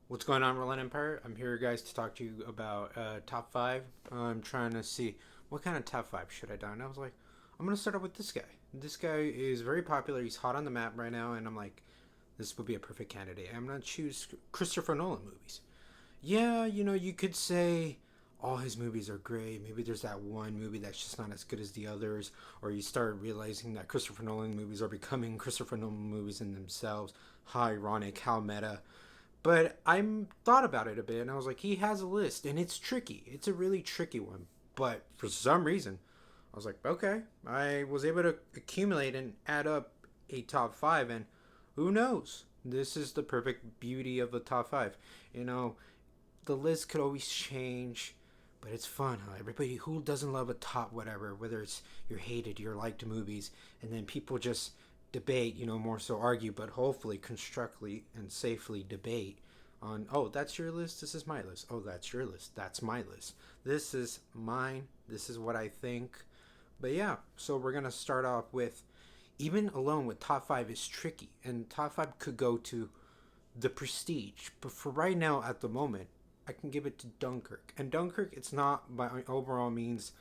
What's going on, Roland Empire? I'm here, guys, to talk to you about top five. I'm trying to see what kind of top five should I do. And I was like, I'm gonna start off with this guy. This guy is very popular. He's hot on the map right now, and I'm like, this would be a perfect candidate. I'm gonna choose Christopher Nolan movies. Yeah, you could say all his movies are great. Maybe there's that one movie that's just not as good as the others, or you start realizing that Christopher Nolan movies are becoming Christopher Nolan movies in themselves. How ironic, how meta. But I thought about it a bit, and I was like, he has a list, and it's tricky. It's a really tricky one. But for some reason, I was like, okay, I was able to accumulate and add up a top five, and who knows? This is the perfect beauty of a top five. You know, the list could always change, but it's fun. Huh? Everybody who doesn't love a top whatever, whether it's your hated, your liked movies, and then people just debate, more so argue, but hopefully constructively and safely debate on, oh, that's your list, this is my list. Oh, that's your list, that's my list. This is mine, this is what I think. But yeah, so we're gonna start off with, even alone with top five is tricky, and top five could go to the Prestige. But for right now, at the moment, I can give it to Dunkirk. And Dunkirk, it's not by overall means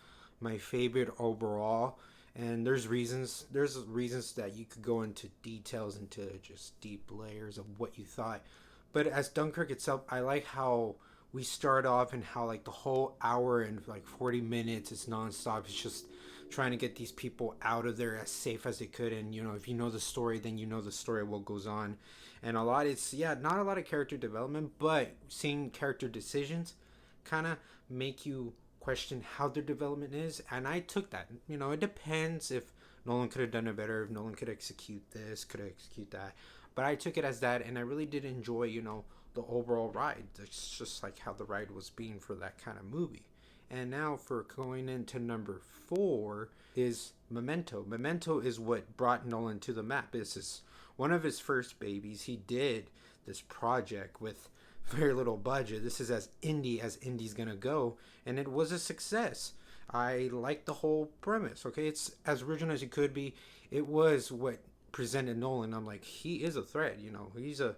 my favorite overall. And there's reasons that you could go into details, into just deep layers of what you thought. But as Dunkirk itself, I like how we start off and how like the whole hour and like 40 minutes is nonstop. It's just trying to get these people out of there as safe as they could. And if you know the story, then you know the story, what goes on. And a lot, it's, yeah, not a lot of character development, but seeing character decisions kind of make you question how their development is. And I took that. It depends if Nolan could have done it better, if Nolan could execute this, could execute that. But I took it as that, and I really did enjoy, the overall ride. It's just like how the ride was being for that kind of movie. And now for going into number four is Memento. Memento is what brought Nolan to the map. This is one of his first babies. He did this project with very little budget. This is as indie's gonna go, and it was a success. I like the whole premise. Okay, it's as original as it could be. It was what presented Nolan. I'm like, he is a threat. He's a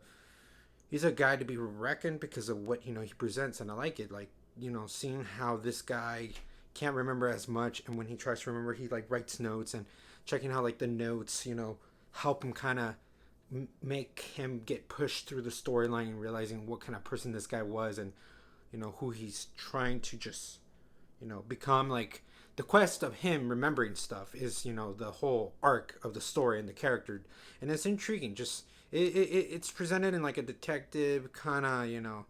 guy to be reckoned because of what he presents, and I like it. Like, seeing how this guy can't remember as much, and when he tries to remember, he like writes notes, and checking how like the notes help him kind of make him get pushed through the storyline and realizing what kind of person this guy was, and who he's trying to just become. Like, the quest of him remembering stuff is the whole arc of the story and the character, and it's intriguing. Just it's presented in like a detective kind of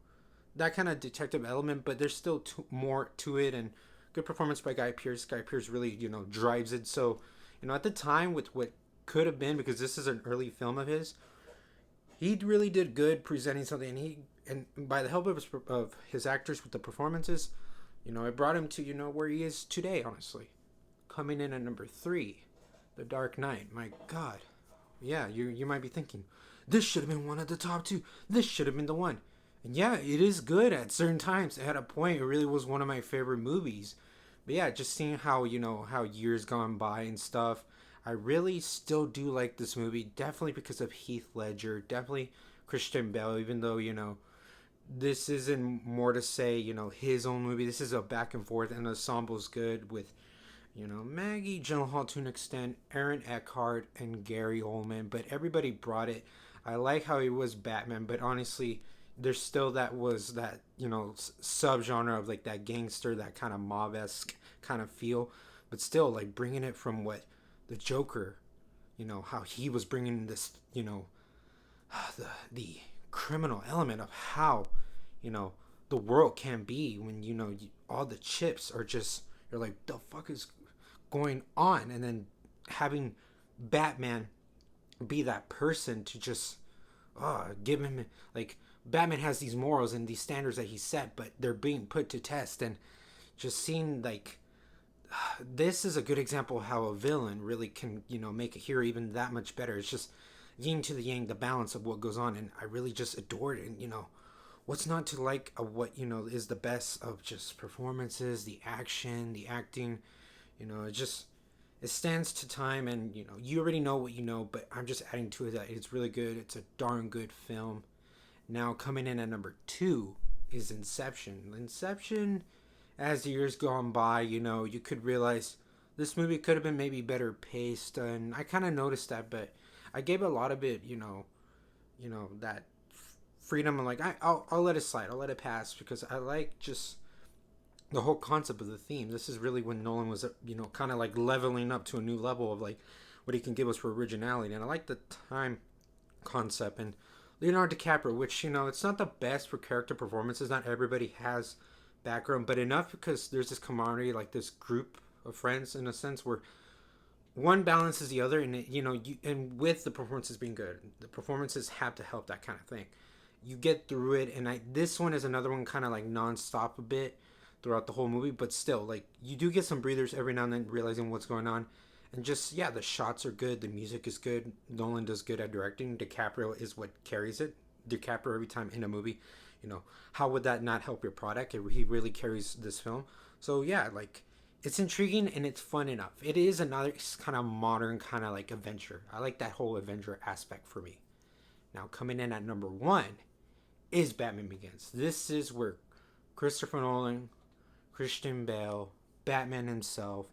that kind of detective element, but there's still more to it. And good performance by Guy Pearce. Guy Pearce really drives it. So at the time, with what could have been, because this is an early film of his, he really did good presenting something. And by the help of his actors with the performances, it brought him to where he is today. Honestly, coming in at number three, The Dark Knight. My God, yeah, you might be thinking, this should have been one of the top two. This should have been the one. And yeah, it is good at certain times. At a point, it really was one of my favorite movies. But yeah, just seeing how how years gone by and stuff, I really still do like this movie. Definitely because of Heath Ledger. Definitely Christian Bale. Even though this isn't more to say his own movie. This is a back and forth, and the ensemble's good with Maggie Gyllenhaal to an extent, Aaron Eckhart, and Gary Oldman. But everybody brought it. I like how he was Batman, but honestly, there's still that subgenre of like that gangster, that kind of mob-esque kind of feel, but still like bringing it from what the Joker, how he was bringing this, the criminal element of how the world can be when all the chips are just, you're like, the fuck is going on, and then having Batman be that person to just give him, like, Batman has these morals and these standards that he set, but they're being put to test. And just seeing like this is a good example of how a villain really can make a hero even that much better. It's just yin to the yang, the balance of what goes on, and I really just adored it. And what's not to like of what is the best of just performances, the action, the acting. It stands to time, and you already know what but I'm just adding to it that it's really good. It's a darn good film. Now, coming in at number 2 is Inception. Inception, as the years gone by, you could realize this movie could have been maybe better paced, and I kind of noticed that, but I gave a lot of it, that freedom. I'm like, I'll let it slide, I'll let it pass, because I like just the whole concept of the theme. This is really when Nolan was, kind of like leveling up to a new level of like what he can give us for originality, and I like the time concept. And Leonardo DiCaprio, which it's not the best for character performances. Not everybody has background, but enough because there's this camaraderie, like this group of friends in a sense where one balances the other, and and with the performances being good, the performances have to help that kind of thing. You get through it, and this one is another one kind of like nonstop a bit throughout the whole movie, but still, like, you do get some breathers every now and then, realizing what's going on. And just, yeah, the shots are good, the music is good, Nolan does good at directing, DiCaprio is what carries it. DiCaprio every time in a movie, how would that not help your product? He really carries this film. So yeah, like, it's intriguing and it's fun enough. It is another kind of modern kind of like adventure. I like that whole adventure aspect for me. Now, coming in at number 1 is Batman Begins. This is where Christopher Nolan, Christian Bale, Batman himself,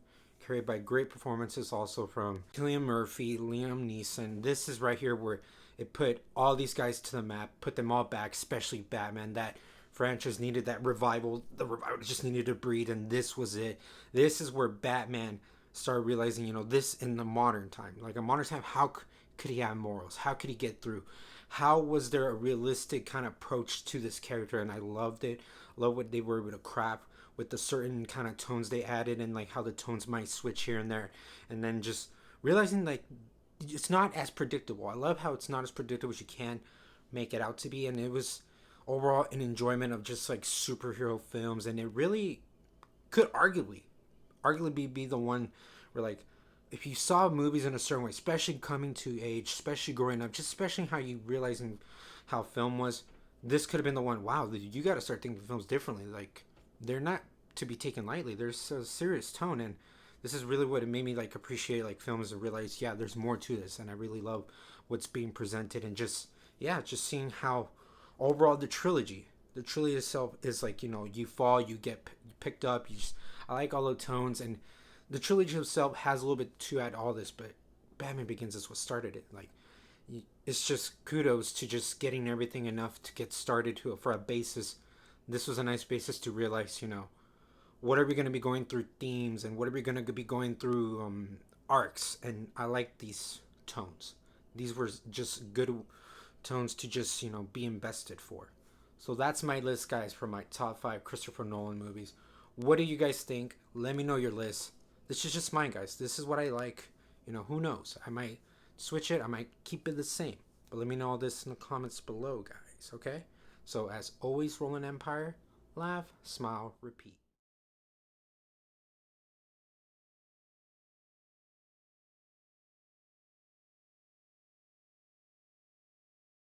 carried by great performances also from Cillian Murphy, Liam Neeson. This is right here where it put all these guys to the map, put them all back, especially Batman. That franchise needed that revival. The revival just needed to breathe, and this was it. This is where Batman started realizing, this in the modern time. Like a modern time, how could he have morals? How could he get through? How was there a realistic kind of approach to this character? And I loved it. Love what they were able to craft with the certain kind of tones they added, and like how the tones might switch here and there, and then just realizing like it's not as predictable. I love how it's not as predictable as you can make it out to be, and it was overall an enjoyment of just like superhero films, and it really could arguably be the one where, like, if you saw movies in a certain way, especially coming to age, especially growing up, just especially how you realizing how film was, this could have been the one. Wow, you got to start thinking films differently. Like, they're not to be taken lightly. There's a serious tone, and this is really what it made me like appreciate like films and realize, yeah, there's more to this, and I really love what's being presented, and just, yeah, just seeing how overall the trilogy itself is like, you fall, you get picked up. I like all the tones, and the trilogy itself has a little bit to add all this, but Batman Begins is what started it. Like, it's just kudos to just getting everything enough to get started for a basis. This was a nice basis to realize, what are we going to be going through themes, and what are we going to be going through arcs. And I like these tones. These were just good tones to just, be invested for. So that's my list, guys, for my top 5 Christopher Nolan movies. What do you guys think? Let me know your list. This is just mine, guys. This is what I like. Who knows? I might switch it. I might keep it the same. But let me know all this in the comments below, guys, okay? So as always, Roland Empire, laugh, smile, repeat.